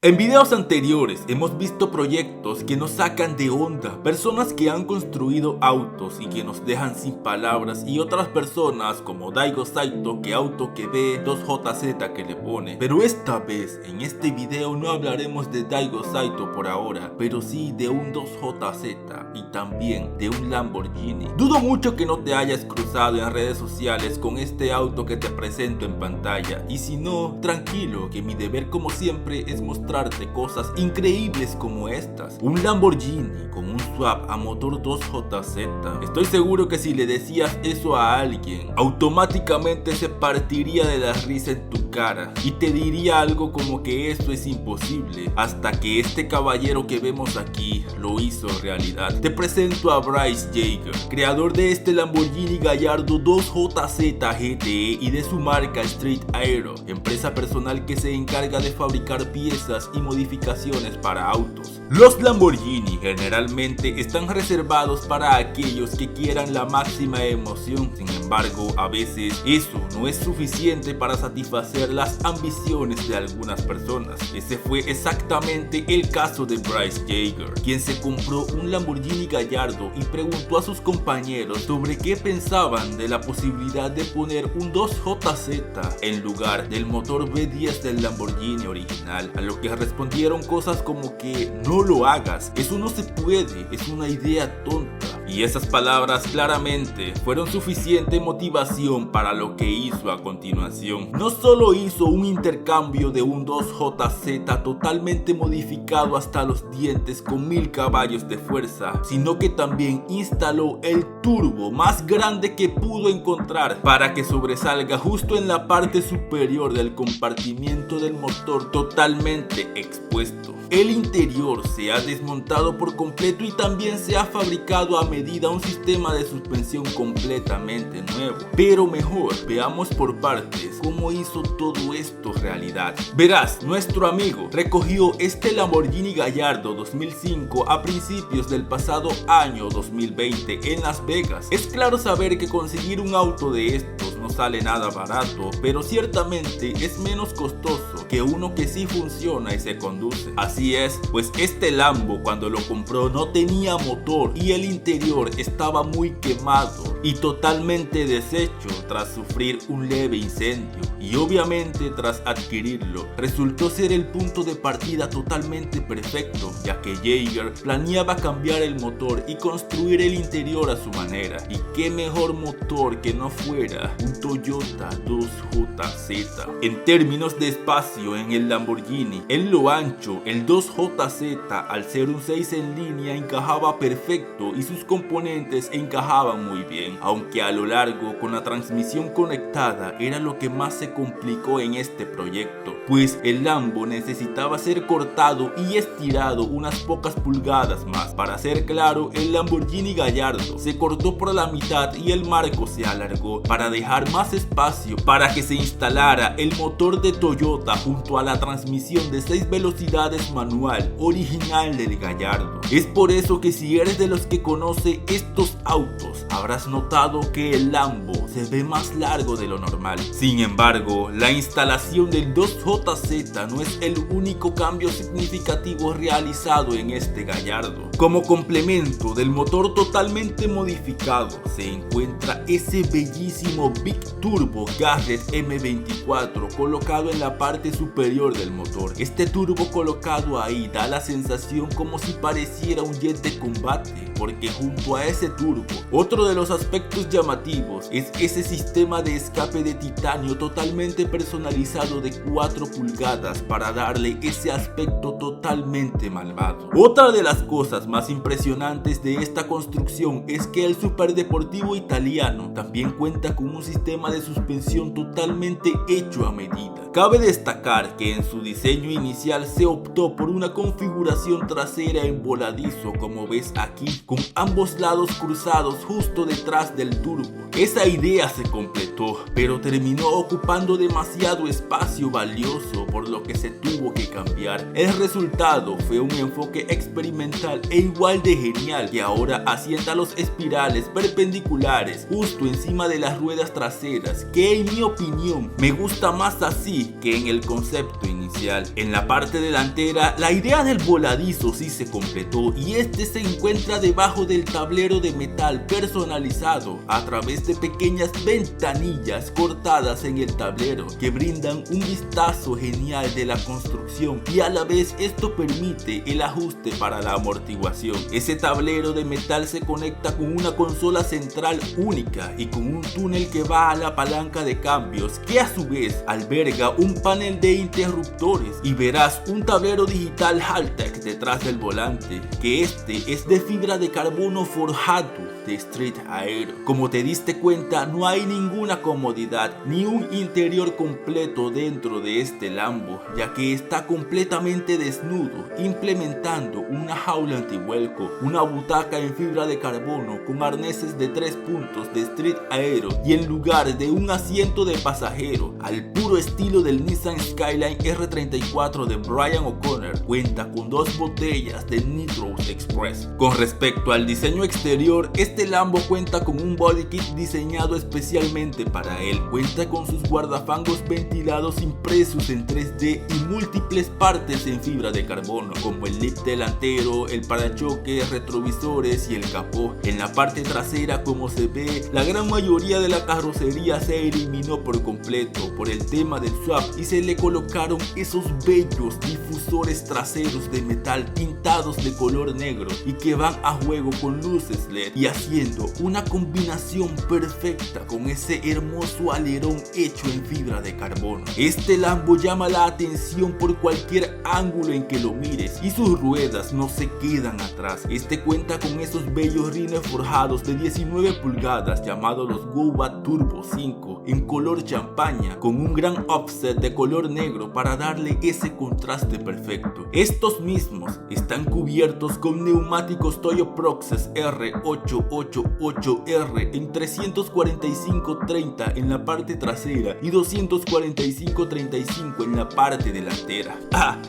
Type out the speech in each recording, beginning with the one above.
En videos anteriores hemos visto proyectos que nos sacan de onda, personas que han construido autos y que nos dejan sin palabras, y otras personas como Daigo Saito, que auto que ve, 2JZ que le pone. Pero esta vez, en este video no hablaremos de Daigo Saito por ahora, pero sí de un 2JZ y también de un Lamborghini. Dudo mucho que no te hayas cruzado en redes sociales con este auto que te presento en pantalla, y si no, tranquilo, que mi deber como siempre es mostrarte cosas increíbles como estas. Un Lamborghini con un swap a motor 2JZ. Estoy seguro que si le decías eso a alguien, automáticamente se partiría de la risa en tu cara y te diría algo como que esto es imposible, hasta que este caballero que vemos aquí lo hizo realidad. Te presento a Bryce Yeager, creador de este Lamborghini Gallardo 2JZ GTE y de su marca Street Aero, empresa personal que se encarga de fabricar piezas y modificaciones para autos. Los Lamborghini generalmente están reservados para aquellos que quieran la máxima emoción. Sin embargo, a veces eso no es suficiente para satisfacer las ambiciones de algunas personas. Ese fue exactamente el caso de Bryce Yeager, quien se compró un Lamborghini Gallardo y preguntó a sus compañeros sobre qué pensaban de la posibilidad de poner un 2JZ en lugar del motor V10 del Lamborghini original, a lo que respondieron cosas como que no lo hagas, eso no se puede, es una idea tonta. Y esas palabras claramente fueron suficiente motivación para lo que hizo a continuación. No solo hizo un intercambio de un 2JZ totalmente modificado hasta los dientes con 1000 caballos de fuerza, sino que también instaló el turbo más grande que pudo encontrar para que sobresalga justo en la parte superior del compartimiento del motor totalmente expuesto. El interior se ha desmontado por completo y también se ha fabricado a medida un sistema de suspensión completamente nuevo. Pero mejor, veamos por partes cómo hizo todo esto realidad. Verás, nuestro amigo recogió este Lamborghini Gallardo 2005 a principios del pasado año 2020 en Las Vegas. Es claro saber que conseguir un auto de estos no sale nada barato, pero ciertamente es menos costoso que uno que sí funciona y se conduce. Así es, pues este Lambo cuando lo compró no tenía motor y el interior estaba muy quemado y totalmente deshecho tras sufrir un leve incendio, y obviamente tras adquirirlo resultó ser el punto de partida totalmente perfecto, ya que Yeager planeaba cambiar el motor y construir el interior a su manera. Y qué mejor motor que no fuera un Toyota 2JZ. En términos de espacio en el Lamborghini, en lo ancho, el 2JZ al ser un 6 en línea encajaba perfecto y sus componentes encajaban muy bien, aunque a lo largo con la transmisión conectada era lo que más se complicó en este proyecto, pues el Lambo necesitaba ser cortado y estirado unas pocas pulgadas más. Para ser claro, el Lamborghini Gallardo se cortó por la mitad y el marco se alargó para dejar más espacio para que se instalara el motor de Toyota junto a la transmisión de 6 velocidades manual original del Gallardo. Es por eso que si eres de los que conoce estos autos, habrás notado que el Lambo se ve más largo de lo normal. Sin embargo, la instalación del 2JZ no es el único cambio significativo realizado en este Gallardo. Como complemento del motor totalmente modificado, se encuentra ese bellísimo Big Turbo Garrett M24 colocado en la parte superior del motor. Este turbo colocado ahí da la sensación como si pareciera un jet de combate, porque junto a ese turbo, otro de los aspectos llamativos es ese sistema de escape de titanio totalmente personalizado de 4 pulgadas para darle ese aspecto totalmente malvado. Otra de las cosas más impresionantes de esta construcción es que el superdeportivo italiano también cuenta con un sistema de suspensión totalmente hecho a medida. Cabe destacar que en su diseño inicial se optó por una configuración trasera en voladizo, como ves aquí, con ambos lados cruzados justo detrás del turbo. Esa idea se completó, pero terminó ocupando demasiado espacio valioso, por lo que se tuvo que cambiar. El resultado fue un enfoque experimental e igual de genial, que ahora asienta los espirales perpendiculares justo encima de las ruedas traseras traseras que en mi opinión me gusta más así que en el concepto inicial. En la parte delantera la idea del voladizo sí se completó y este se encuentra debajo del tablero de metal personalizado a través de pequeñas ventanillas cortadas en el tablero que brindan un vistazo genial de la construcción y a la vez esto permite el ajuste para la amortiguación. Ese tablero de metal se conecta con una consola central única y con un túnel que va a la palanca de cambios que a su vez alberga un panel de interruptores y verás un tablero digital Haltech detrás del volante, que este es de fibra de carbono forjado de Street Aero. Como te diste cuenta, no hay ninguna comodidad ni un interior completo dentro de este Lambo, ya que está completamente desnudo, implementando una jaula antivuelco, una butaca en fibra de carbono con arneses de 3 puntos de Street Aero y en lugar de un asiento de pasajero al puro estilo del Nissan Skyline R34 de Brian O'Connor, cuenta con 2 botellas de Nitrous Express. Con respecto al diseño exterior, este Lambo cuenta con un body kit diseñado especialmente para él. Cuenta con sus guardafangos ventilados impresos en 3D y múltiples partes en fibra de carbono, como el lip delantero, el parachoques, retrovisores y el capó. En la parte trasera, como se ve, la gran mayoría de la carrocería se eliminó por completo por el tema del swap y se le colocaron esos bellos difusores traseros de metal pintados de color negro y que van a juego con luces LED y haciendo una combinación perfecta con ese hermoso alerón hecho en fibra de carbono. Este Lambo llama la atención por cualquier ángulo en que lo mires y sus ruedas no se quedan atrás. Este cuenta con esos bellos rines forjados de 19 pulgadas llamados los Go-Bat Turbo 5 en color champaña con un gran offset de color negro para darle ese contraste perfecto. Estos mismos están cubiertos con neumáticos Toyo Proxes R888R en 345/30 en la parte trasera y 245/35 en la parte delantera.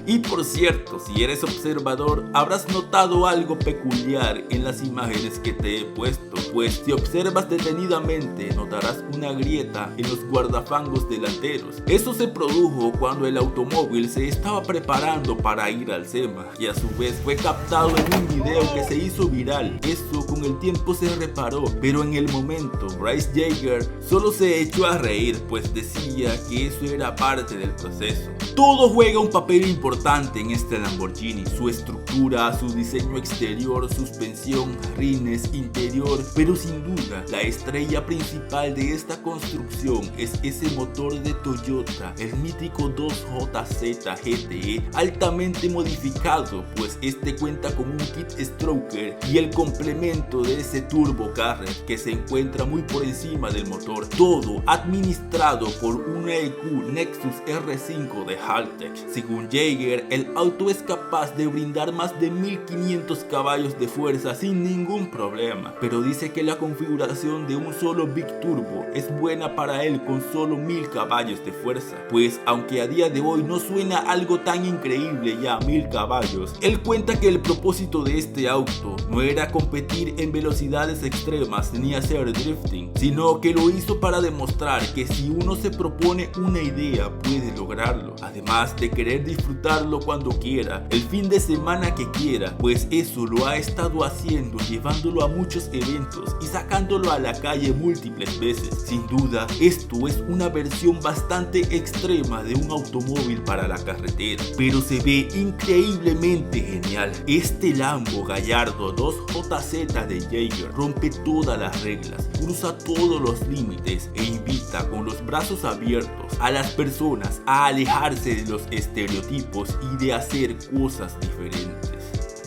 Y por cierto, si eres observador, habrás notado algo peculiar en las imágenes que te he puesto, pues si observas detenidamente notarás una grieta en los guardafangos delanteros. Eso se produjo cuando el automóvil se estaba preparando para ir al SEMA y a su vez fue captado en un video que se hizo viral. Eso con el tiempo se reparó, pero en el momento Bryce Yeager solo se echó a reír, pues decía que eso era parte del proceso. Todo juega un papel importante en este Lamborghini: su estructura, su diseño exterior, suspensión, rines, interior, pero sin duda la estrella principal de esta construcción es ese motor de Toyota, el mítico 2JZ GTE, altamente modificado, pues este cuenta con un kit stroker y el complemento de ese turbo carrer que se encuentra muy por encima del motor, todo administrado por una EQ Nexus R5 de Haltech. Según Yeager, el auto es capaz de brindar más de 1500 caballos de fuerza sin ningún problema, pero dice que la configuración de un solo Big Turbo es buena para él con solo 1000 caballos de fuerza, pues aunque a día de hoy no suena algo tan increíble ya 1000 caballos, él cuenta que el propósito de este auto no era competir en velocidades extremas ni hacer drifting, sino que lo hizo para demostrar que si uno se propone una idea puede lograrlo, además de querer disfrutarlo cuando quiera, el fin de semana que quiera, pues eso lo ha estado haciendo, llevándolo a muchos eventos y sacándolo a la calle múltiples veces. Sin duda, esto es una versión bastante extrema de un automóvil para la carretera, pero se ve increíblemente genial. Este Lambo Gallardo 2JZ de Yeager rompe todas las reglas, cruza todos los límites e invita con los brazos abiertos a las personas a alejarse de los estereotipos y de hacer cosas diferentes.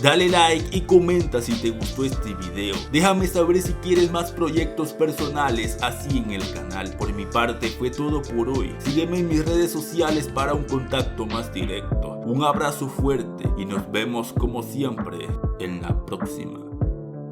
Dale like y comenta si te gustó este video. Déjame saber si quieres más proyectos personales así en el canal. Por mi parte fue todo por hoy. Sígueme en mis redes sociales para un contacto más directo. Un abrazo fuerte y nos vemos como siempre en la próxima.